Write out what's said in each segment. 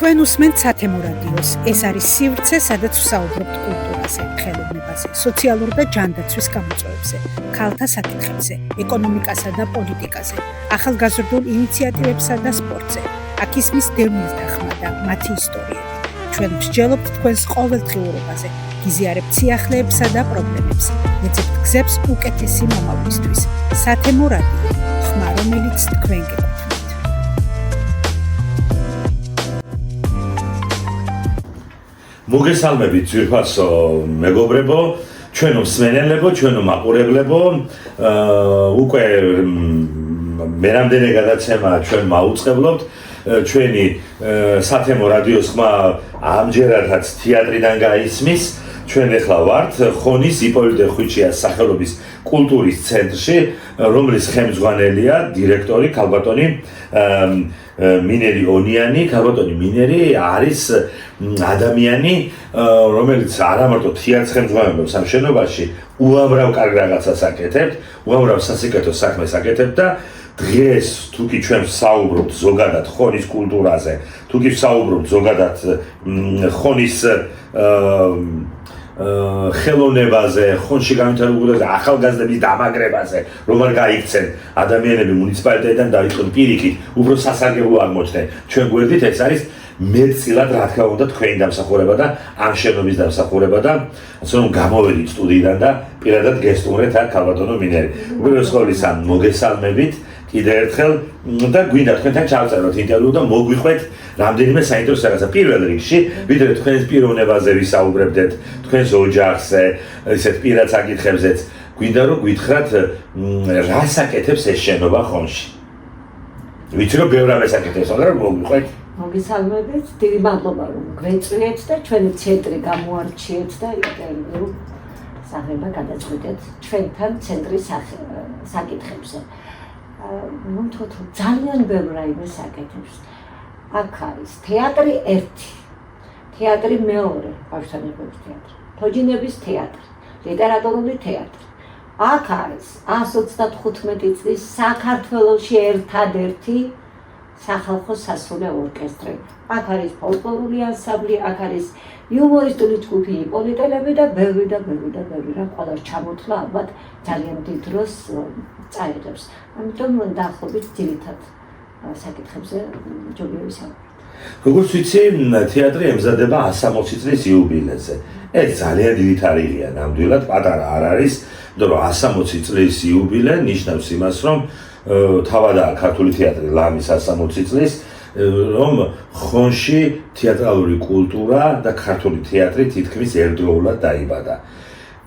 თქვენ უსმენთ სათემო რადიოს. ეს არის სივრცე, სადაც ვსაუბრობთ კულტურაზე, ხელოვნებაზე, სოციალურ და ჯანდაცვის გამოწვევებზე, ქალთა საკითხებზე, ეკონომიკასა და პოლიტიკაზე, ახალგაზრდულ ინიციატივებსა და სპორტზე. აქ ისმის დევნილ დახმა და მათი ისტორიები. ჩვენ ვსჯელობთ თქვენს ყოველდღიურობაზე, გიზიარებთ სიახლეებსა და პრობლემებს, ეძებთ გზებს უკეთესი მომავლისთვის. სათემო რადიო, ხმა, რომელიც თქვენ გეკუთვნით. მოგესალმებით ძვირფასო მეგობრებო, ჩვენო მსმენელებო, ჩვენო მაყურებლებო, უკვე მერამდენი გადაცემა ჩვენ მაუწყებლობთ. ჩვენი სათემო რადიოს ხმა ამჯერადაც თეატრიდან გაისმის. ჩვენ ახლა ვართ ხონის იპოლიტე ხვიჩიას სახელობის კულტურის ცენტრში, რომლის ხელმძღვანელია დირექტორი ქალბატონი მინერი ონიანი. ქალბატონი მინერი არის ადამიანი, რომელიც არა მარტო თეატრს ხელმძღვანელობს ამ შენობაში, უამრავ კარგ რაღაცას აკეთებთ, უამრავ სასიკეთო საქმეს აკეთებთ და დღეს თუკი ჩვენ ვსაუბრობთ ზოგადად ხონის კულტურაზე, თუკი ვსაუბრობთ ზოგადად ხონის ხელოვნებაზე, ხონში განვითარებულ ახალგაზრდების დამაგრებაზე, რომ არ გაიქცენ ადამიანები მუნიციპალიტეტიდან დაიწყონ პირიქით, უფრო სასარგებლო აღმოჩნდნენ. ჩვენ გვერდით ეს არის მეტწილად რა თქმა უნდა თქვენი დამსახურება და ამ შენობის დამსახურება და ასე რომ გამოვედით სტუდიიდან და პირადად გესტუმრეთ აქ ქალბატონო მინერი. უპირველეს ყოვლისა მოგესალმებით კიდევ ერთხელ და გვინდა თქვენთან ჩავწეროთ ინტერვიუ და მოგვიყვეთ რამდენიმე საინტერესო რაღაცა. პირველ რიგში, ვიდრე თქვენს პიროვნებაზე ვისაუბრებდეთ, თქვენს ოჯახზე, ისეთ პირად საკითხებზეც, გვინდა რომ გითხრათ რას აკეთებს ეს შენობა ხონში. ვიცი რომ ბევრ რამეს აკეთებს, მაგრამ მოგვიყვეთ. მოგესალმებით, დიდი მადლობა რომ გვეწვიეთ და ჩვენი ცენტრი გამოარჩიეთ და ინტერვიუ სახება გადაწყვეტეთ ჩვენთან ცენტრის საკითხებზე. მომთხოვთ რომ ძალიან ბევრ რაიმეს აკეთებს. აქ არის თეატრი 1, თეატრი 2, ბავშვთანებების თეატრი, თოჯინების თეატრი, ლიტერატურული თეატრი. აქ არის 135 წლის საქართველოში ერთადერთი სახალხო სასულე ორკესტრი. აქ არის ფოლკლორული ანსამბლი, აქ არის იუმორისტული ჯგუფი იპოლიტელები და ბევრი რა ყველა ჩამოთვლა ალბათ ძალიან დიდ დროს წაიღებს. ამიტომ დაახლოებით ძირითად საკითხებზე ჯობია ვისაუბროთ. როგორც ვიცი, თეატრი ემზადება 160 წლის იუბილეზე. ეს ძალიან დიდი თარიღია ნამდვილად, პატარა არ არის, იმიტომ რომ 160 წლის იუბილე ნიშნავს იმას, რომ თავადაა ქართული თეატრი ლამის 160 წლის, რომ ხონში თეატრალური კულტურა და ქართული თეატრი თითქმის ერთდროულად დაიბადა.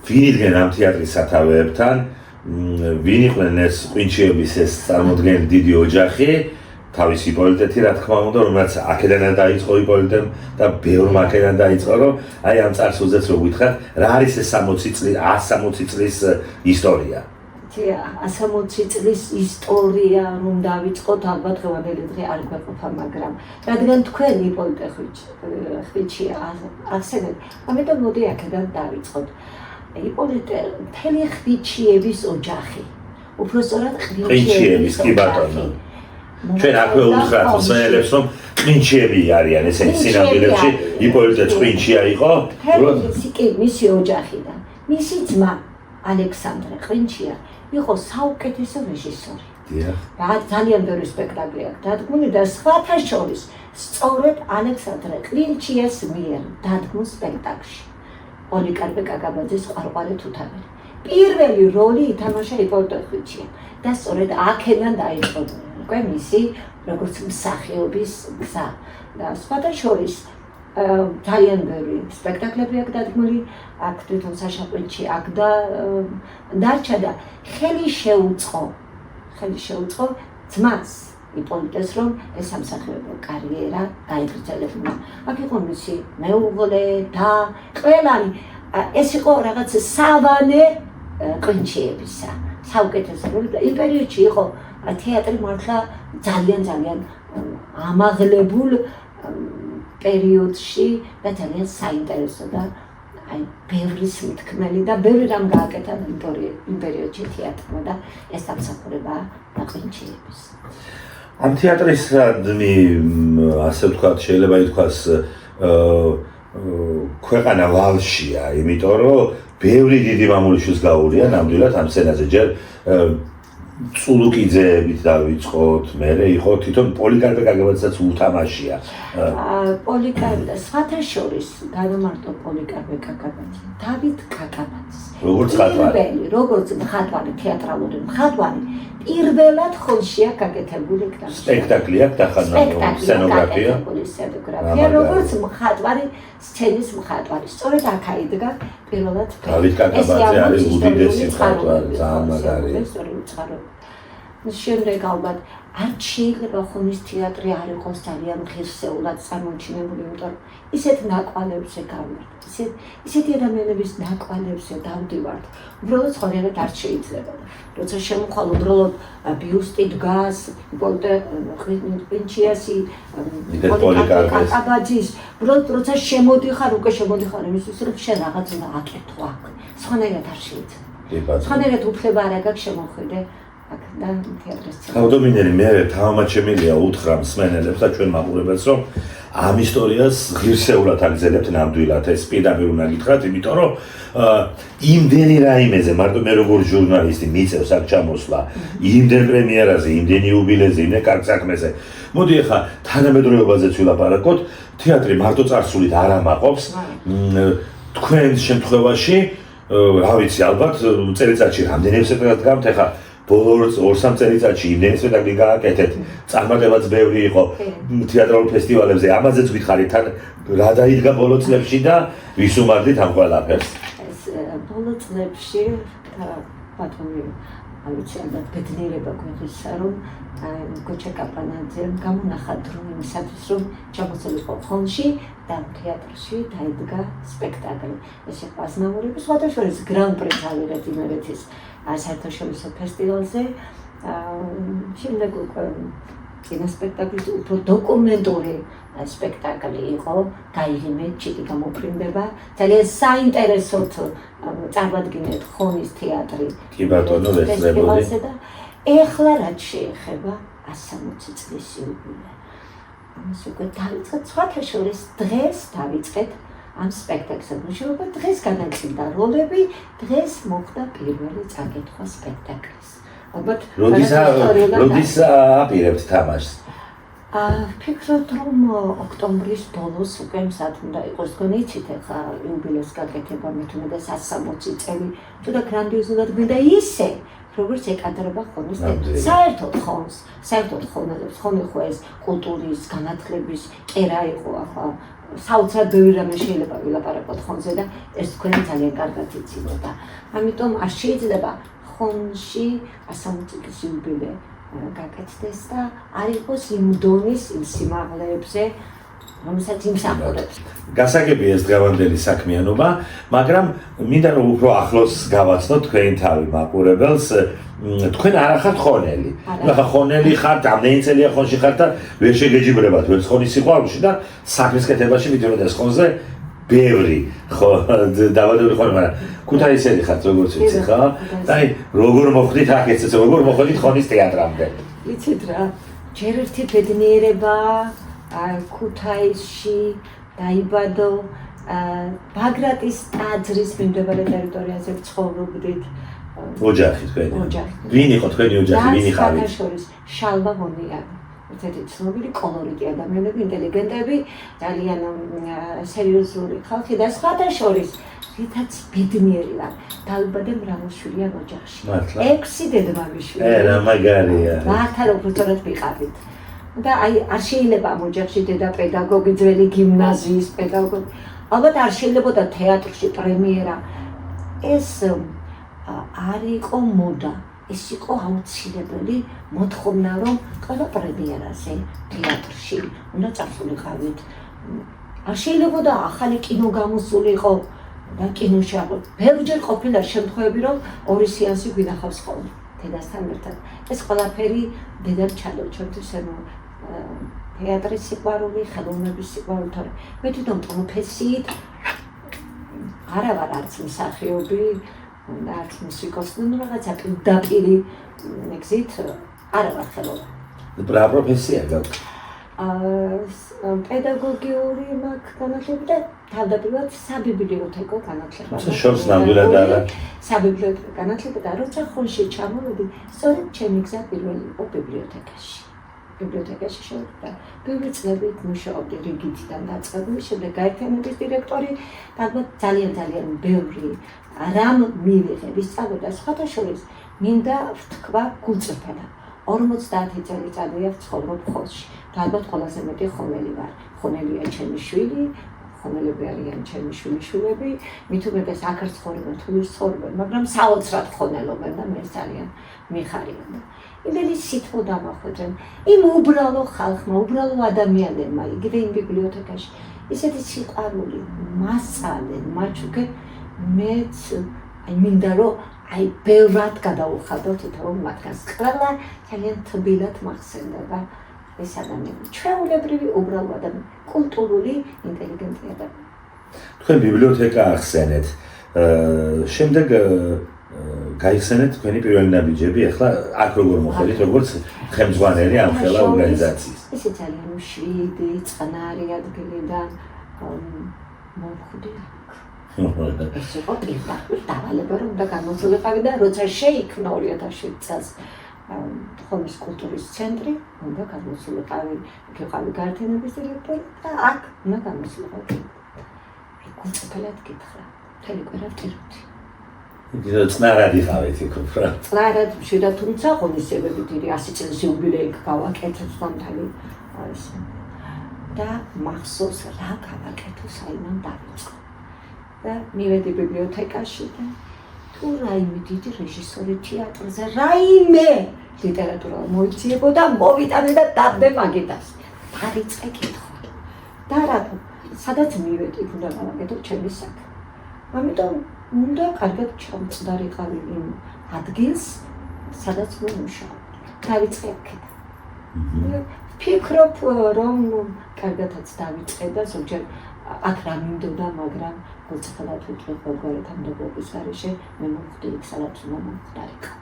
ვინ იდგენ ამ თეატრის სათავეებთან, ვინ იყვნენ ეს ყვინჩიების ეს წარმოდგენილი დიდი ოჯახი, თავისი იპოლიტეთი რა თქმა უნდა, რომელიც აქედან დაიწყო იპოლიტემ და ბევრმა აქედან დაიწყო, რომ აი ამ წარსულზეც რო გითხრათ, რა არის ეს 160 წლის ისტორია. 160 წლის ისტორია რომ დავიწყოთ, ალბათ დღევანდელი დღე არ გვეყოფა, მაგრამ რადგან თქვენ იპოლიტე ხვიჩია ახსენეთ, ამიტომ მოდი აქედან დავიწყოთ. იპოლიტე მთელი ხვიჩიების ოჯახი, უბრალოდ ხვიჩიების კი ბატონო. ჩვენ აქვე უთხრათ მსმენელებს, რომ ხვიჩიები არიან ესენი სინამდვილეში, იპოლიტე ხვიჩია იყო. კი, მისი ოჯახიდან. მისი ძმა ალექსანდრე ხვიჩია იყო საუკეთესო რეჟისორი. და ძალიან ბევრი სპექტაკლი აქვს დადგმული და სხვათა შორის სწორედ ალექსანდრე ხვიჩიას მიერ დადგმულ სპექტაკლში პოლიკარპე კაკაბაძის ყვარყვარე თუთამელი. პირველი როლი ითამაშა იპოლიტე ხვიჩია და სწორედ აქედან დაიწყო უკვე მისი როგორც მსახიობის გზა. და სხვათა შორის ძალიან ბევრი სპექტაკლები აქვს დადგმული, აქ თვითონ საშა ყვიჩი აქ დარჩა და ხელი შეუწყო ძმას იპოლიტეს, რომ ეს სამსახიობო კარიერა გაიგრძელებინა. აქ იყო მისი მეუღლე და ყველანი, ეს იყო რაღაც სავანე ყვინჩიებისა, საუკეთესო როლი და იმ პერიოდში იყო თეატრი მართლა ძალიან ამაღლებულ პერიოდში და ძალიან საინტერესო და აი ბევრი სმითქმელი და ბევრი რამ გააკეთა იმ პერიოდში თეატრმა და ეს დამსახურება ყვინჩიების. ამ თეატრისადმი ასე ვთქვათ, შეიძლება ითქვას ქვეყანა ვალშია, იმიტომ რომ ბევრი დიდი მამულიშვილს გაუვლია ნამდვილად ამ სცენაზე. ჯერ წულუკიძეებით დავიწყოთ, მერე იყო თვითონ პოლიკარპე კაკაბაძეც უთამაშია. პოლიკარპე და სხვათა შორის განმარტო პოლიკარპე კაკაბაძე, დავით კაკაბაძეს. როგორც მხატვარი, თეატრალური მხატვარი, პირველად ხოლშია გაკეთებული სპექტაკლი აქვს დახანებული სცენოგრაფია. როგორც მხატვარი, სცენის მხატვარი. სწორედ აქ აიდგა პირველად დავით კაკაბაძე არის უდიდესი მხატვარი, ძალიან მაგარია. შემდეგ ალბათ არ შეიძლება ხონის თეატრი არ იყოს ძალიან ღირსეულად წარმოჩინებული, იმიტომ რომ ისეთ ნაკვალებზე გავართ, ისეთი ადამიანების ნაკვალებზე დავდივართ, უბრალოდ ცხოვრება არ შეიძლება. როცა შემოხვალ უბრალოდ ბიუსტი დგას, პინჩიასი, კაკაბაძის, უბრალოდ როცა შემოდიხარ, უკვე შემოდიხარ იმისთვის, რომ შენ რაღაც უნდა აკეთო აქ. სხვანაირად არ შეიძლება. სხვანაირად უფლება არ აქვს შემოხვიდე. თავდამინერი მე თავმაც შემიძლია უთხრა მსმენელებს და ჩვენ მაყურებელს, რომ ამ ისტორიას ღირსეულად აგზელებთ ნამდვილად. ეს პირდაპირ უნდა გითხრათ, იმიტომ რომ იმდენი რაიმეზე მარტო მე როგორც ჟურნალისტი მიწევს აქ ჩამოსვლა, იმდენ პრემიერაზე, იმდენ იუბილეზე, იმდენ კარგ საქმეზე. მოდი ახლა თანამედროვეობაზეც ვილაპარაკოთ. თეატრი მარტო წარსულით არ ამაყობს. თქვენ შემთხვევაში, რა ვიცი, ალბათ წელიწადში რამდენიმე სპექტაკლი გამთ ახლა ბოლო 2-3 წელიწადში იმდენი სპექტაკლი გააკეთეთ, წარმატებაც ბევრი იყო თეატრალურ ფესტივალებზე. ამაზეც გითხარით, რა დაიდგა ბოლო წლებში და ვის უმარდით ამ ყველაფერს? ბოლო წლებში ბატონი ალბათ ბედნიერება გვეღისა, რომ გოჩა კაპანაძემ გამონახა დრო იმისათვის, რომ ჩამოსულიყო ხონში და თეატრში დაიდგა სპექტაკლი. ეს იყო აზნაურების სხვადასხვა გრან-პრის ავიღეთ იმერეთის საერთაშორისო ფესტივალზე. შემდეგ უკვე კინოსპექტაკლი უფრო დოკუმენტური სპექტაკლი იყო, გაიღიმე ჩიტი გამოფრინდება. ძალიან საინტერესოდ წარმოადგინეთ ხონის თეატრი. კი ბატონო, ესწრებული. ეხლა რაც შეეხება 160 წლის იუბილე. ამას უკვე დავიწყეთ, სხვათა შორის დღეს დავიწყეთ ამ სპექტაკლზე მუშაობა. დღეს განაწილდა როლები, დღეს მოხდა პირველი წაკითხვა სპექტაკლის. ალბათ როდის აპირებთ თამაშს? ფიქრობ, რომ ოქტომბრის ბოლოს უკვე მზად უნდა იყოს. თქვენ იცით, ახლა იუბილეს გაკეთება მithumedes 160 წელი, თუნდაც გრანდიოზულად გვინდა ისე, როგორც ეკადრება ხონის თეატრს. საერთოდ ხონს, საერთოდ ხონელებს, ხონი ხო ეს კულტურის, განათლების კერა იყო ახლა. საოცრად ბევრი რამე შეიძლება ვილაპარაკოთ ხონზე და ეს თქვენ ძალიან კარგად იცით და ამიტომ არ შეიძლება ხონში 160 წლის იუბილე გაკეთდეს და არ იყოს იმ დონის, იმ სიმაღლეებზე, რომელსაც იმსახურებს. გასაგებია ეს დღევანდელი საქმიანობა, მაგრამ მინდა რომ უფრო ახლოს გავაცნოთ თქვენი თავი მაყურებელს. თქვენ არ ახართ ხონელი. ახლა ხონელი ხართ, ამდენი წელია ხონში ხართ და ვერ შეგეჯიბრებათ ვერც ხონის სიყვარულში და საქმის კეთებაში მithumedes ხონზე ბევრი ხო დავადებული ხონი, მაგრამ ქუთაისელი ხართ როგორც ვიცი ხო? აი როგორ მოხვდით აქ ეცეც, როგორ მოხვდით ხონის თეატრამდე? იცით რა, ჯერ ერთი ბედნიერება ქუთაისში დაიბადო, ბაგრატის ტაძრის მიმდებარე ტერიტორიაზე ცხოვრობდით. ოჯახი თქვენი. ვინ იყო თქვენი ოჯახი, ვინ იყავით? შორის შალვა მონიანი. ერთ-ერთი ცნობილი კოლორიტი ადამიანები, ინტელიგენტები, ძალიან სერიოზული ხალხი და სხვათა შორის რითაც ბედნიერი ვარ. დაიბადე მრავალშვილიან ოჯახში. 6 დედმამიშვილი. რა მაგარია. მართლა უფრო სწორად ვიყავით. და აი არ შეიძლება ამ ოჯახში დედა პედაგოგი, ძველი გიმნაზიის პედაგოგი. ალბათ არ შეიძლებოდა თეატრში პრემიერა. ეს არ იყო მოდა. ეს იყო აუცილებელი მოთხოვნა, რომ ყველა პრემიერაზე თეატრში უნდა წასულიყავით. არ შეიძლებოდა ახალი კინო გამოსულიყო და კინოში აღარ. ბევრჯერ ყოფილა შემთხვევები, რომ ორი სეანსი გვინახავს ხოლმე დედასთან ერთად. ეს ყველაფერი დედამ ჩადო ჩვენთვის, ანუ თეატრის სიყვარული, ხელოვნების სიყვარული, თორემ მე თვითონ პროფესიით არა ვარ არც მსახიობი, არც მუსიკოსი, ну რაღაცა პირდაპირი ეგზით არა ვარ ხელოვანი. რა პროფესია გაქვთ? პედაგოგიური მაქვს განათლება და თავდაპირველად საბიბლიოთეკო განათლება. შორს ნამდვილად არა. საბიბლიოთეკო განათლება და როცა ხონში ჩამოვედი, სწორედ ჩემი გზა პირველი იყო ბიბლიოთეკაში. ბიბლიოთეკაში შევიდა. ბევრი წლები მუშაობდი რიგითიდან დაწყებული, შემდეგ გაერთიანების დირექტორი, ალბათ ძალიან ბევრი რამ მივიღე, ვისწავლე სხვათა შორის მინდა ვთქვა გულწრფელა. 50 წელიწადია ვცხოვრობ ხოლში. და ალბათ ყველაზე მეტი ხონელი ვარ. ხონელია ჩემი შვილი, ხონელები არიან ჩემი შვილიშვილები, მით უმეტეს აქ არ ცხოვრობენ, თუ ცხოვრობენ, მაგრამ საოცრად ხონელობენ და მე ძალიან მიხარია. იმელი სითბო დამახვეწენ, იმ უბრალო ხალხმა, უბრალო ადამიანებმა, იგივე იმ ბიბლიოთეკაში, ისეთი სიყვარული მასწავლენ, მათ უკვე მეც მინდა რომ ბევრად გადაუხადო თითოეულ მათგანს. ყველა ძალიან თბილად მახსენდება ეს ადამიანი. ჩვეულებრივი უბრალო ადამიანი, კულტურული, ინტელიგენტი ადამიანი. თქვენ ბიბლიოთეკა ახსენეთ. შემდეგ გაიხსენეთ თქვენი პირველი ნაბიჯები, ახლა აქ როგორ მოხდით, როგორც ხელმძღვანელი ამ ხელა ორგანიზაციის. ესე ძალიან მშვიდი, წყნარი ადგილიდან მოვხვდი აქ. ეს იყო პირველი დავალება, რომ და გამოსულიყავი და როცა შეიქმნა 2007 წელს ხომის კულტურის ცენტრი, უნდა გამოსულიყავი, ვიყავი გაერთიანების დირექტორი და აქ უნდა გამოსულიყავი. გულწრფელად გითხრა, მთელი კვირა ვტირვდი. წნარად იყავით იქ უფრო. წნარად მშვიდად, თუმცა ღონისძიებები დიდი 100 წლის იუბილეი გავაკეთეთ მომთალი ეს. და მახსოვს რა გავაკეთო საიმან დავიწყო. და მივედი ბიბლიოთეკაში და თუ რაიმე დიდი რეჟისორი თეატრზე, რაიმე ლიტერატურა მოიციებოდა, მოვიტანე და დავდე მაგიდას. დავიწყე კითხვა. და რა, სადაც მივედი, უნდა გავაკეთო ჩემი საქმე. ამიტომ უნდა კარგად ჩამწდარიყავი იმ ადგილს, სადაც მომუშავე. დავიწყე აქედან. ვფიქრობ, რომ კარგადაც დავიწყე და ზოგჯერ აქ რა მინდოდა, მაგრამ გულწრფელად ვიტყვი ყოველგვარი თანამდებობის გარეშე მე მოვხვდი იქ, სადაც უნდა მომხდარიყო.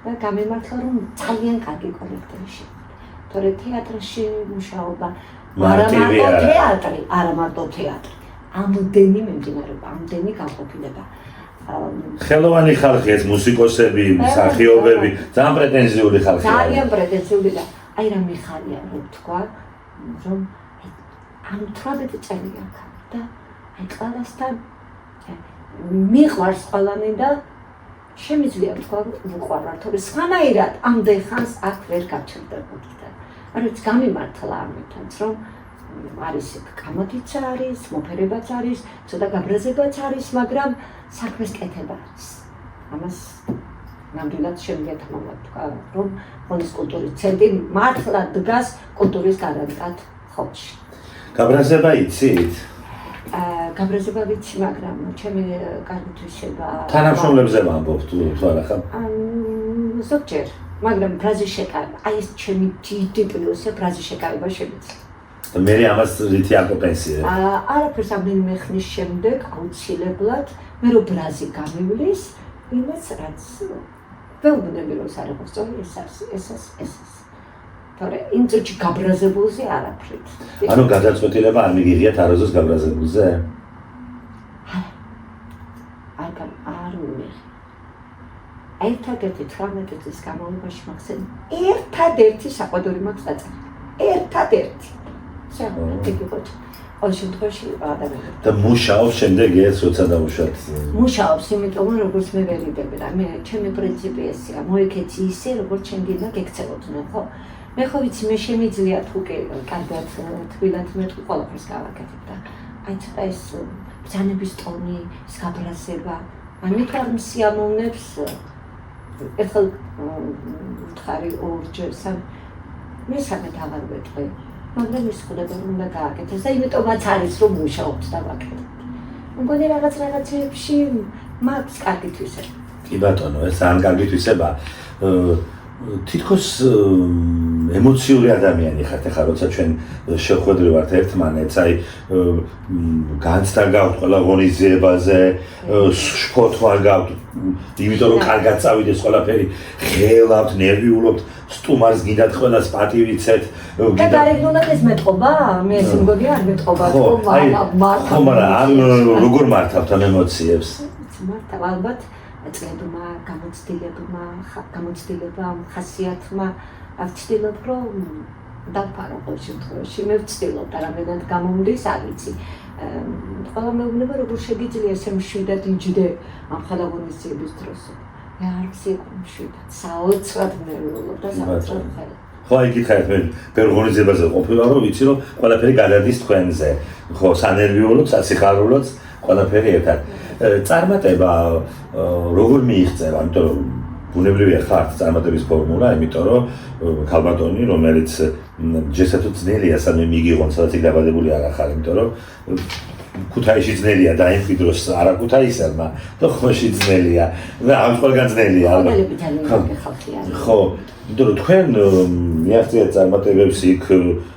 და გამემართლა, რომ ძალიან კარგი კოლექტივი შეგვიძლია. თორე თეატრში მუშაობა, არა მარტო თეატრი, ამდენი მიმდინარეობა, ამდენი განყოფილება. ხელოვანი ხალხი ეს მუსიკოსები, მსახიობები, ძალიან პრეტენზიული ხალხია. ძალიან პრეტენზიული და აი რა მიხარია რომ თქვა, რომ ამ 18 წელი აქ და აი ყველასთან მიყვარს ყველანი და შემიძლია თქვა უყვარვარ, თორე სხვანაირად ამდენ ხანს აქ ვერ გავჩერდებოდი და ანუ გამიმართლა ამითაც რომ არის კამათიც არის, მოფერებაც არის, ცოტა გაბრაზებაც არის, მაგრამ საქმეს კეთება არის. ამას ნამდვილად შემიძლია თქვა, რომ ხონის კულტურის ცენტრი მართლა დგას კულტურის გარანტად ხონში. გაბრაზება იცით? გაბრაზება ვიცი, მაგრამ ჩემი კარგი თვისება თანამშრომლებზე ვამბობ თუ არა ხა? ზოგჯერ, მაგრამ ბრაზის შეკავება, აი ეს ჩემი დიდი პლუსია ბრაზის შეკავება შემიძლია. მე ამას რითი აკომპენსირებ? არაფერს ამდენიმე ხნის შემდეგ აუცილებლად მე რო ბრაზი გამივლის, იმას რაც ვეუბნები რომ ეს არ იყო სწორი, ეს. თორე იმ წუთში გაბრაზებულზე არაფრით. ანუ გადაწყვეტილება არ მიგიღიათ არასდროს გაბრაზებულზე? არ მივიღე. ერთადერთი 18 წლის განმავლობაში მაქვს ერთადერთი საყვედური მაქვს დაწერილი. ერთადერთი. ყოველ შემთხვევაში ადამიანი. და მუშაობს შემდეგ ეს როცა დავუშვათ. მუშაობს, იმიტომ რომ როგორც მე ვერიდები და მე ჩემი პრინციპი ესეა, მოიქეცი ისე როგორც შენგინა გეკცელოდნენ, ხო? მე ხო ვიცი, მე შემიძლია თუ კი კარგად თბილად მე თუ ყველაფერს გავაკეთებ და აი ცოტა ეს ბრძანების ტონი, ეს გაბრაზება, ამიტომ არ მსიამოვნებს ეხლა ვთხარი ორჯერ სამ მესამე აღარ ვეტყვი. მაგრამ ის ხდება რომ უნდა გააკეთოს და იმიტომაც არის რომ მუშაობთ და ვაკეთებთ. მგონი რაღაცებში მაქვს კარგი თვისება. კი ბატონო, ეს ძალიან კარგი თვისება. თითქოს ემოციური ადამიანი ხართ, ახლა როცა ჩვენ შევხვედრივართ ერთმანეთს, აი განცდა გაქვთ ყველა ღონისძიებაზე, შფოთვა გაქვთ, იმიტომ რომ კარგად წავიდეს ყველაფერი, ღელავთ, ნერვიულობთ, სტუმარს გინდათ ყველას პატივიცეთ. და გარეგნულად ეს მეტყობა? მე ეს მგონია არ მეტყობა, ხო, მაგრამ როგორ მართავთ ამ ემოციებს? მართავ ალბათ წლებმა, გამოცდილებამ, ხასიათმა ვცდილობ რომ დავფარო ყოველ შემთხვევაში, მე ვცდილობ და რამდენად გამომდის, არ ვიცი. ყველა მეუბნება როგორ შეგიძლია ესე მშვიდად იჯდე ამ ხალხონისების დროს. მე არ ვსიყო მშვიდად, საოცრად ნერვიულობ და საოცრად ვხარ. ხო, აი გითხარით მე პერღონიზებაზე ყოფილა რომ ვიცი რომ ყველაფერი გადადის თქვენზე. ხო, სანერვიულობ, სასიხარულოც ყველაფერი ერთად. წარმატება როგორ მიიღწევა, იმიტომ რომ ბუნებრივია ხართ წარმატების ფორმულა, იმიტომ რომ ქალბატონი, რომელიც ჯესათუ ძნელია სამე მიგიღონ, სადაც იქ დაბადებული არ ახარ, იმიტომ რომ ქუთაისში ძნელია დაიმკვიდროს არა ქუთაისელმა, და ხოში ძნელია და ამ ყველგან ძნელია. ხო, იმიტომ რომ თქვენ მიაღწიეთ წარმატებებს იქ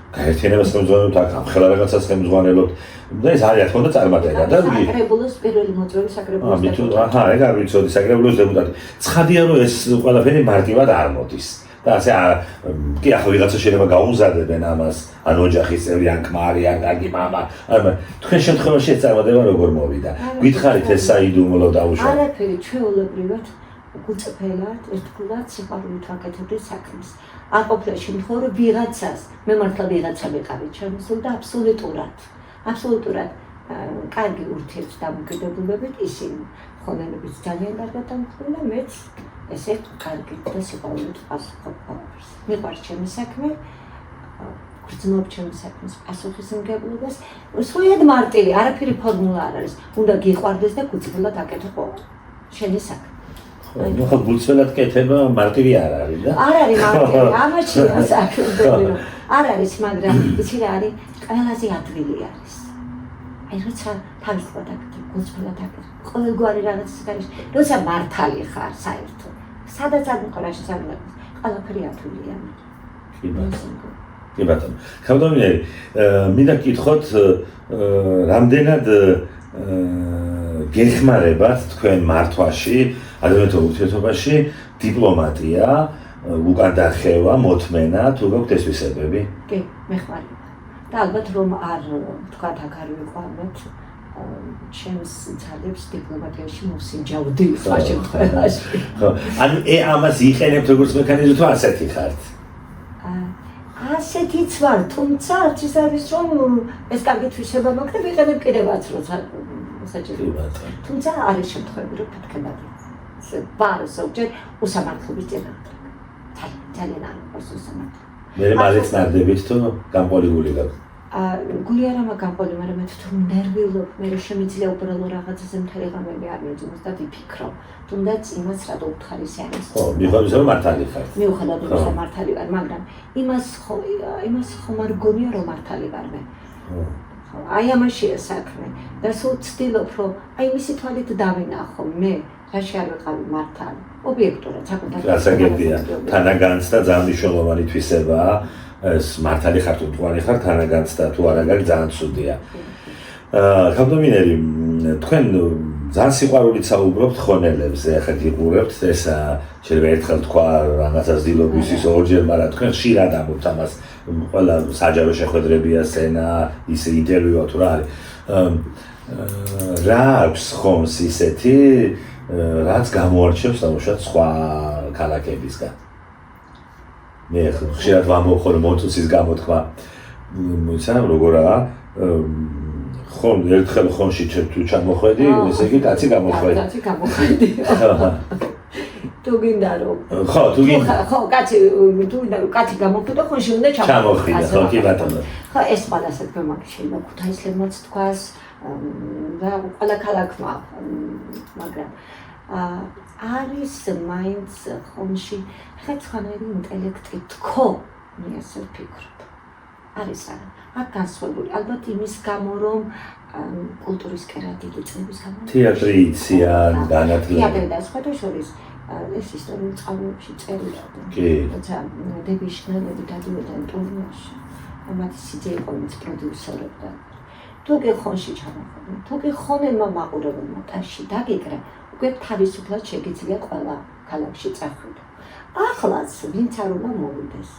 გაერთიანებას ხელმძღვანელობთ, აქ ამხელა რაღაცას ხელმძღვანელობთ და ეს არის რა თქმა უნდა წარმატება და საკრებულოს პირველი მოწვევის საკრებულოს დეპუტატი. აჰა, ეგ არ ვიცოდი, საკრებულოს დეპუტატი. ცხადია რომ ეს ყველაფერი მარტივად არ მოდის. და ასე კი ახლა ვიღაცა შეიძლება გაუმზადებენ ამას, ან ოჯახის წევრი, ან ქმარი, ან კარგი მამა. თქვენ შემთხვევაში ეს წარმატება როგორ მოვიდა? გითხარით ეს საიდუმლო დაუშვათ? არაფერი, ჩვეულებრივად უწფელად, ერთგულად სიყვარულით ვაკეთებდი საქმეს. არ ყოფილა შემთხვევა რომ ვიღაცას, მე მართლა ვიღაცა ვიყავი ჩემსულ და აბსოლუტურად კარგი ურთიერთდამოკიდებულებით ისინი ხონელების ძალიან კარგად დამხმარე და მეც ესე კარგი და სიყვარულით პასუხობ. მიყვარს ჩემი საქმე, გრძნობ ჩემი საქმის პასუხისმგებლობას, სრულიად მარტივი, არაფერი ფორმულა არ არის. უნდა გიყვარდეს და გუწევლად აკეთო შენი საქმე. ნუ ხო გულწრფელად კეთება მარტივი არ არის და არ არის მარტივი, ამაშია საქმე. არ არის, მაგრამ იცი რა არის, ყველაზე ადვილი არის. აი როცა თავისუფლად აკეთებ, გულწრფელად აკეთებ, ყოველგვარი რაღაცას არის, როცა მართალი ხარ საერთოდ. სადაც არ მიყურაში საქმეს, ყველაფერი ადვილია. კი ბატონო. ქალბატონი, მინდა გითხოთ, რამდენად გეხმარებათ თქვენ მართვაში, ადამიანთა ურთიერთობაში დიპლომატია, უკან დახევა, მოთმენა, თუ გაქვთ ეს ვისებები? კი, მეხმარება. და ალბათ რომ არ თქვათ აქ არ ვიყვანოთ, ჩემს ძალებს დიპლომატიაში მოსინჯავდი სხვა შემთხვევაში. ხო, ანუ ამას იყენებთ როგორც მექანიზმი თუ ასეთი ხართ? ასეთიც ვარ, თუმცა არც ის არის რომ ეს კარგი თვისება მაქვს და ვიყენებ კიდევაც როცა საჭიროა. თუმცა არის შემთხვევები რომ ფეთქებად ვარ ზოგჯერ უსამართლობის წინააღმდეგ. ძალიან არ მყავს უსამართლო. მე მალეც ნარდებით თუ გამყოლებული გაქვთ? გული არ მაქვს გამყოლი, მაგრამ მე თვითონ ნერვიულობ, მე შემიძლია უბრალო რაღაცაზე მთელი ღამე არ მეძმოს და ვიფიქრო. თუნდაც იმას რა დაუთხარისი არის. ხო, მიუხედავად რომ მართალი ხართ. მიუხედავად იმისა მართალი ვარ, მაგრამ იმას ხომ არ გონია რომ მართალი ვარ მე. ხო, აი ამაშია საქმე. და სულ ვცდილობ რომ აი მისი თვალით დავინახო მე, რაში არ ვიყავი მართალი. ობიექტურად საკუთარ გასაგებია, თანაგანცდა ძალიან მნიშვნელოვანი თვისებაა. ეს მართალი ხარ თუ მტკვარი ხარ, თანაგანცდა თუ არა გაქვს ძალიან ცუდია. ქალბატონი, თქვენ ძალიან სიყვარულით საუბრობთ ხონელებზე, ახლა გიყურებთ, ეს შეიძლება ერთხელ თქვა რაღაცას დილობის ის ორჯერ, მაგრამ თქვენ ხშირად ამბობთ ამას, ყველა საჯარო შეხვედრებია სცენა, ის ინტერვიუა თუ რა არის. რა აქვს ხომს ისეთი, რაც გამოარჩევს თამაშად სხვა ქალაქებისგან? მე ხშირად ვამბობ რომ მოცუცის გამოთქმა, მოიცა როგორაა, ხომ ერთხელ ხონში თუ ჩამოხვედი, ესე იგი კაცი გამოხვედი. კაცი გამოხვედი. თუ გინდა რომ ხო, თუ გინდა. ხო, კაცი კაცი გამოხვედა, ხონში უნდა ჩამოხვიდა, ხო, კი ბატონო. ხო, ეს ყველა საქმე მაქვს შეიძლება ქუთაისლებმაც თქვას და ყველა ქალაქმა, მაგრამ არის მაინც ხომში ხეცხანერი ინტელექტი თქო, მე ასე ვფიქრობ. არის არა. აქ განსხვავებული, ალბათ იმის გამო, რომ კულტურის კერა დიდი წლების გამო. თეატრი იციან, განათლება. თეატრი და სხვათა შორის ეს ისტორიულ წყაროებში წერია. კი. დების შნელები დადიოდნენ ტურნირში. მათი სიძე იყო მის პროდიუსერებდა. თუ კი ხონში ჩამოხვდნენ, თუ კი ხონელმა მაყურებელმა ტაში დაგეკრა, უკვე თავისუფლად შეგიძლია ყველა ქალაქში წახვიდო. ახლაც ვინც არ უნდა მოვიდეს.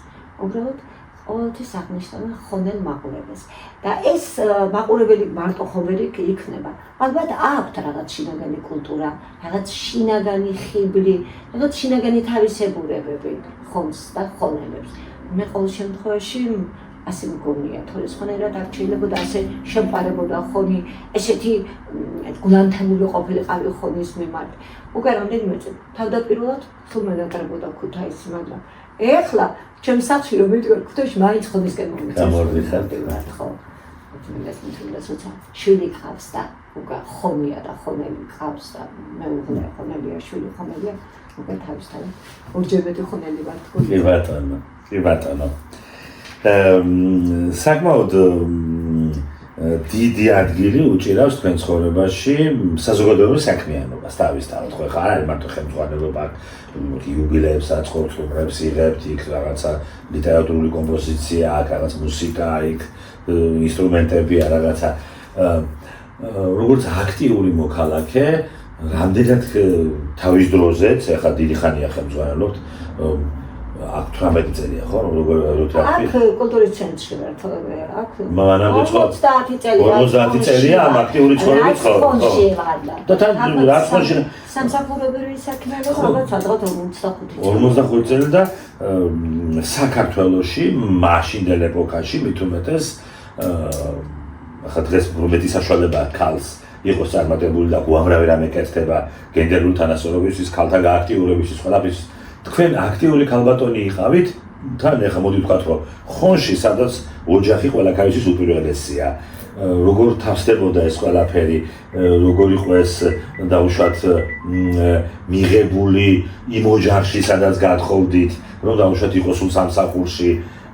უბრალოდ ყოველთვის აღნიშნავენ ხონელ მაყურებელს. და ეს მაყურებელი მარტო ხომერი იქნება. ალბათ აქვთ რაღაც შინაგანი კულტურა, რაღაც შინაგანი ხიბლი, რაღაც შინაგანი თავისებურებები ხონს და ხონელებს. მე ყოველ შემთხვევაში ასე მგონია, თორე სხვანაირად არ შეიძლებოდა ასე შემყარებოდა ხონი, ესეთი გულანთემული ყოფილიყავი ხონის მიმართ. უკვე რამდენიმე წელი თავდაპირველად სულ მენატრებოდა ქუთაისი, მაგრამ ეხლა ჩემს სახლში რომ მივიდი ქუთაისში მაინც ხონისკენ გამორვიხარ. ხო. თუნდაც შვილი ყავს და უკვე ხონია და ხონელი ყავს და მეუღლე ხონელია, შვილი ხონელია, უკვე თავისთავად ორჯერმეტი ხონელი ვარ თქო. კი ბატონო, კი ბატონო. საკმაოდ დიდი ადგილი უჭირავს თქვენ ცხოვრებაში საზოგადოებრივ საქმიანობას თავისთავად. ხო, ხარ არის მარტო ხელმძღვანელობა, იუბილეებსაც, ხორცლებს იღებთ, იქ რაღაცა ლიტერატურული კომპოზიცია, აქ რაღაც მუსიკა, იქ ინსტრუმენტები, რაღაცა. როგორც აქტიური მოქალაქე, რამდენად თავის დროზეც, ახლა დიდი ხანია ხელმძღვანელობთ, აქ 18 წელია ხო როგორ აქ კულტურის ცენტრში ვარ თორე აქ მანამდე 50 წელია 50 წელია ამ აქტიური ცხოვრებით ხო და თან რაც ხონში სამსახურებრივი საქმიანობა ალბათ სადღაც 45 წელი და საქართველოში მაშინდელ ეპოქაში მით უმეტეს ახლა დღეს მეტი საშუალება ქალს იყოს წარმატებული და უამრავი რამე კეთდება გენდერული თანასწორობისთვის ქალთა გააქტიურებისთვის ყველაფრის თქვენ აქტიური ქალბატონი იყავით, თან ეხლა მოდი ვთქვათ, რომ ხონში, სადაც ოჯახი ყველა ქალისთვის უპირველესია. როგორ თავსდებოდა ეს ყველაფერი, როგორ იყო ეს დაუშვათ მიღებული იმ ოჯახში, სადაც გათხოვდით, რომ დაუშვათ იყო სულ სამსახურში,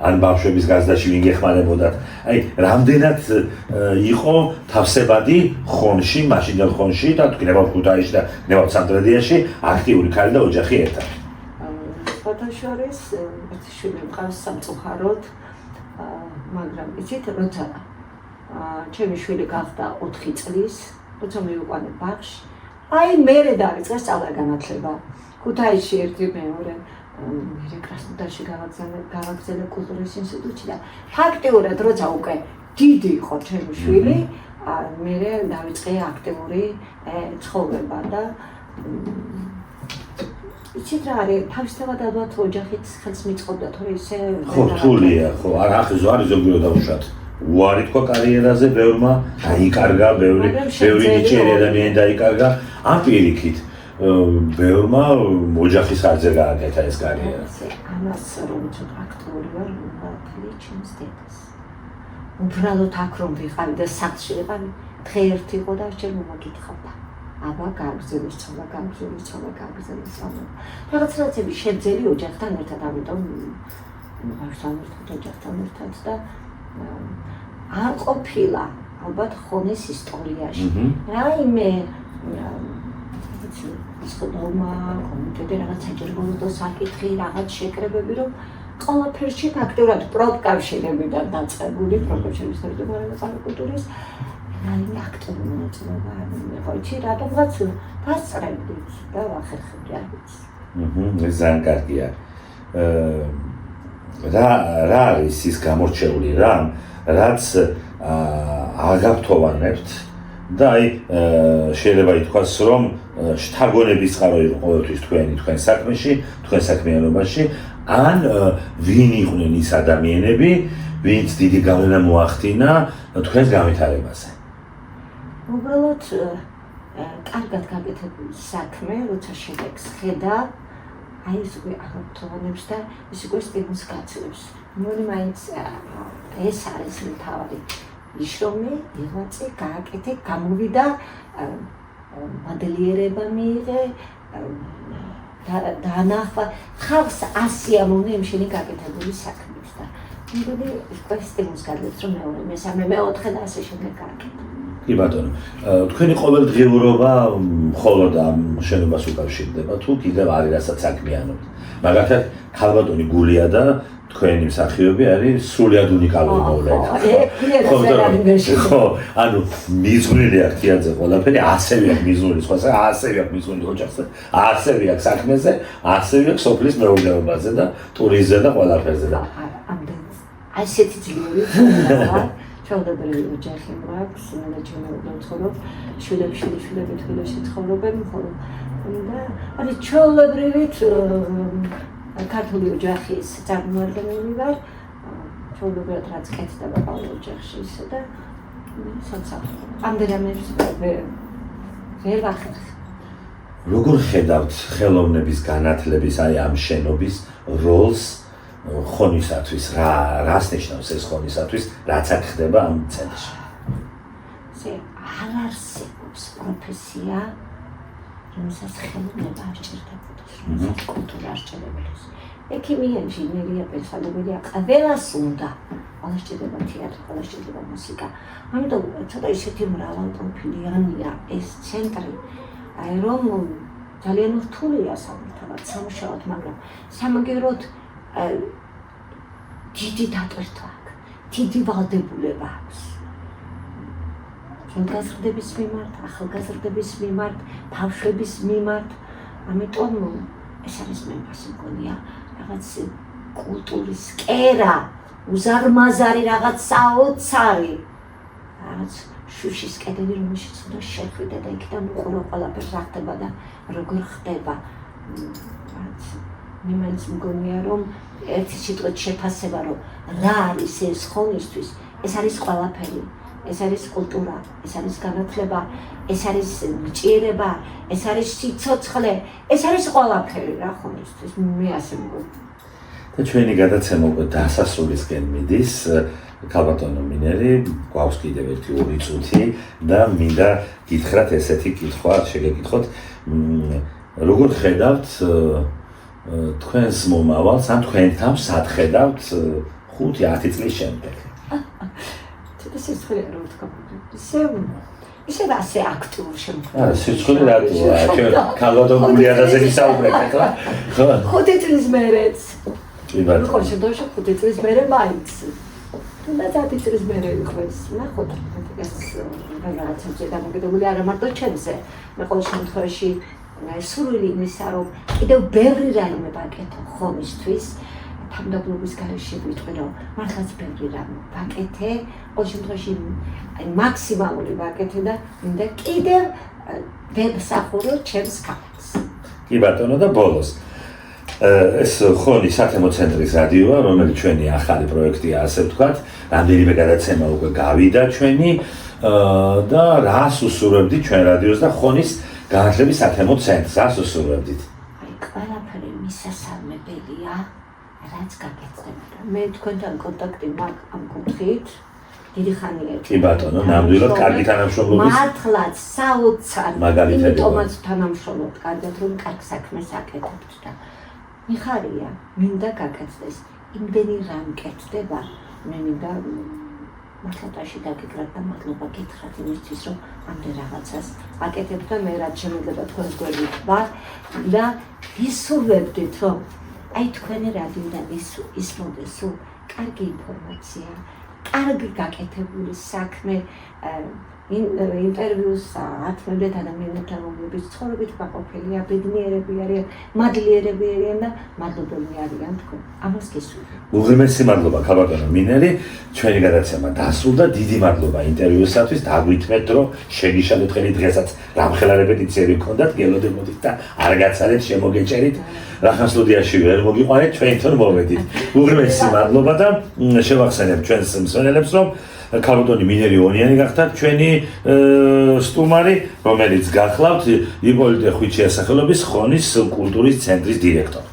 ან ბავშვების გაზდაში ვინ გეხმარებოდათ. აი, რამდენად იყო თავსებადი ხონში, მაშინდელ ხონში და თქვენებავ ქუთაისში და ნებავ სამტრედიაში აქტიური ქალი და ოჯახი ერთად. ფოტოშორის შვილი მყავს სამწუხაროდ, მაგრამ იცით როცა ჩემი შვილი გახდა 4 წლის, როცა მივიყვანე ბაღში, აი მერე დაიწყეს სწავლა-განათლება. ქუთაისში ერთი მეორე მე კრასნოდარში გავაგზავნე კულტურის ინსტიტუტში და ფაქტიურად როცა უკვე დიდი იყო ჩემი შვილი, მერე დავიწყე აქტიური ცხოვრება და იცით რა არის, თავისთავად ალბათ ოჯახით ხელს მიწყობდა, თორე ისე ხო, რთულია, ხო, არის ზოგიერთ დაუშვათ. უარი თქვა კარიერაზე, ბევრმა დაიკარგა, ბევრი ნიჭიერი ადამიანი დაიკარგა, ამ პირიქით ბევრმა ოჯახის ხარჯზე გააკეთა ეს კარიერა. ამას რომ ცოტა აქტიური ვარ, ვაფლი ჩემს დედას. უბრალოდ აქ რომ ვიყავი და სახლში ვიყავი, დღე ერთი იყო და ჯერ მომაკითხავდა. აბა გააგრძელოს ცოლა, რაღაცები შეძელი ოჯახთან ერთად, ამიტომ ვარსთან ერთად, ოჯახთან ერთად და არ ყოფილა ალბათ ხონის ისტორიაში. რაიმე სკოლა, კომიტეტი რაღაც საჯერგოლო საკითხი, რაღაც შეკრებები, რომ ყველაფერში ფაქტურად პროფკავშირებიდან დაწყებული პროფესიონალის თერაპევტული კულტურის რაიმე აქტიური მონაწილეობა არ მიიღო. იცი რატომღაც დასწრებდით და ვახერხებდი არ ვიცი. ეს ძალიან კარგია. რა არის ის გამორჩეული რამ, რაც აგაფთოვანებთ და აი შეიძლება ითქვას, რომ შთაგონების წყარო იყო ყოველთვის თქვენ საქმეში, თქვენ საქმიანობაში, ან ვინ იყვნენ ის ადამიანები, ვინც დიდი გავლენა მოახდინა თქვენს განვითარებაზე. უბრალოდ კარგად გაკეთებული საქმე, როცა შედეგს ხედა, აი ეს უკვე აღფრთოვანებს და ის უკვე სტიმულს გაძლევს. მგონი მაინც ეს არის მთავარი. იშრომე, იღვაწე, გააკეთე, გამოვიდა, მადლიერება მიიღე, დაანახვა, ხალხს ასიამოვნე იმშენი გაკეთებული საქმით და მგონი უკვე სტიმულს გაძლევს, რომ მეორე, მესამე, მეოთხე და ასე შემდეგ გააკეთე. კი ბატონო, თქვენი ყოველდღიურობა მხოლოდ ამ შენობას უკავშირდება თუ კიდევ არის რასაც საქმიანობთ. მაგალითად, ქალბატონი გულია და თქვენი მსახიობი არის სრულიად უნიკალური მოვლენა. ხო, ანუ მიზღვრილი აქვს თიანზე ყველაფერი, ასევე აქვს მიზღვრილი სხვაზე, ასევე აქვს მიზღვრილი ოჯახზე, ასევე აქვს საქმეზე, ასევე აქვს სოფლის მეურნეობაზე და ტურიზმზე და ყველაფერზე და ასეთი ძლიერი ხდება. ჩვეულებრივი ოჯახი მაქვს, მე ჩვეულებრივ ცხოვრობ, შვილები თბილისში ცხოვრობენ, ხოლო და არის ჩვეულებრივი ქართული ოჯახის წარმოადგენელი ვარ, ჩვეულებრივად რაც კეთდება ყოველ ოჯახში ისე და ამდენადაც ვერ ვახერხ. როგორ ხედავთ ხელოვნების განათლების აი ამ შენობის როლს ხონისათვის, რას ნიშნავს ეს ხონისათვის, რაც აქ ხდება ამ ცენტრში? არ არსებობს პროფესია, რომელსაც ხელოვნება არ სჭირდებოდეს, რომელსაც კულტურა არ სჭირდებოდეს. ექიმია, ინჟინერია, პერსონალია, ყველას უნდა. ყველას სჭირდება თეატრი, ყველას სჭირდება მუსიკა. ამიტომ ცოტა ისეთი მრავალპროფილიანია ეს ცენტრი, რომ ძალიან რთულია სამართალად სამუშაოდ, მაგრამ სამაგეროდ დიდი დატვირთვა აქვს, დიდი ვალდებულება აქვს. გაზრდების მიმართ, ახალგაზრდების მიმართ, ბავშვების მიმართ, ამიტომ ეს არის მე მგონია რაღაც კულტურის კერა, უზარმაზარი რაღაც საოცარი, რაღაც შუშის კედელი, რომელშიც უნდა შეხვიდე და იქიდან უყურო ყველაფერს რა ხდება და როგორ ხდება. მე მაინც მგონია რომ ერთი სიტყვით შეფასება რომ რა არის ეს ხონისთვის, ეს არის ყველაფერი. ეს არის კულტურა, ეს არის განათლება, ეს არის მჭირება, ეს არის სიცოცხლე, ეს არის ყველაფერი რა ხონისთვის, მე ასე მგონი. და ჩვენი გადაცემა უკვე დასასრულისკენ მიდის. ქალბატონო მინერი, გვაქვს კიდევ ერთი 2 წუთი და მინდა გითხრათ ესეთი კითხვა, შეგეკითხოთ, როგორ ხედავთ თქვენს მომავალს, ან თქვენ თავს სად ხედავთ 5-10 წლის შემდეგ? სიცხვილე რომ ვთქვა, ისე ასე აქტიურ შემთხვევაში. არა, სიცხვილე რატოა? ჩვენ ქალბატონ გულიადაზე ვისაუბრეთ ახლა. ხო. 5 წლის მერეც. კი ბატონო. ხო, შემთხვევაში 5 წლის მერე მაინც. თუნდაც 10 წლის მერე იყვეს, ნახოთ, ეს რაღაცებზე დამოკიდებული არა მარტო ჩემზე. მე ყოველ შემთხვევაში სურვილი იმისა, რომ კიდევ ბევრი რაიმე ვაკეთო ხონისთვის. თავდაპირველობის გარეშე ვიტყვი რომ მართლაც ბევრი რამ ვაკეთე, ყოველ შემთხვევაში მაქსიმალური ვაკეთე და მინდა კიდევ ვემსახურო ჩემს ქალაქს. კი ბატონო და ბოლოს ეს ხონი სათემო ცენტრის რადიოა, რომელიც ჩვენი ახალი პროექტია, ასე ვთქვათ, რამდენიმე გადაცემა უკვე გავიდა ჩვენი და რას უსურვებდით ჩვენ რადიოს და ხონის განათლების სათემო ცენტრს, რას უსურვებდით? აი, ყველაფერი მისასალმებელია. რაც გაგეცემა. მე თქვენთან კონტაქტი მაქვს ამ კუთხით. დიდი ხანია. კი ბატონო, ნამდვილად კარგი თანამშრომლობის. მართლაც საოცარი. იმიტომაც თანამშრომლობთ, კარგად რომ კარგ საქმეს აკეთებთ და მიხარია, მინდა გაკეთდეს. იმდენი რამ კეთდება, მე მინდა მართლაში დაგეკრათ და მადლობა გითხრათ იმისთვის, რომ ამდენ რაღაცას აკეთებთ და მე რაც შემიძლია თქვენს გვერდით ვარ და ვისურვებდით, რომ აი თქვენი რადიოდან ისმოდეს სულ კარგი ინფორმაცია, კარგი გაკეთებული საქმე, ინტერვიუს ათმევდეთ ადამიანებთან, რომლებიც ცხოვრებით გაყოფილია, ბედნიერები არიან, მადლიერები არიან და მადლობელნი არიან თქვენ. ამას გესურვებ. უღრმესი მადლობა ქალბატონო მინერი, ჩვენი გადაცემა დასრულდა. დიდი მადლობა ინტერვიუსათვის. დაგვითმეთ, რომ შეგიშალეთ ხელი დღესაც რამხელა რეპეტიციები გქონდათ, გელოდებოდით და არ გაცალეთ, შემოგეჭერით. რახან სტუდიაში ვერ მოგიყვანეთ, ჩვენთან მოვედით. უღრმესი მადლობა და შევახსენებ ჩვენს მსმენელებს, რომ ქალბატონი მინერი ონიანი გახდათ ჩვენი სტუმარი, რომელიც გახლავთ იპოლიტე ხვიჩიას სახელობის ხონის კულტურის ცენტრის დირექტორი.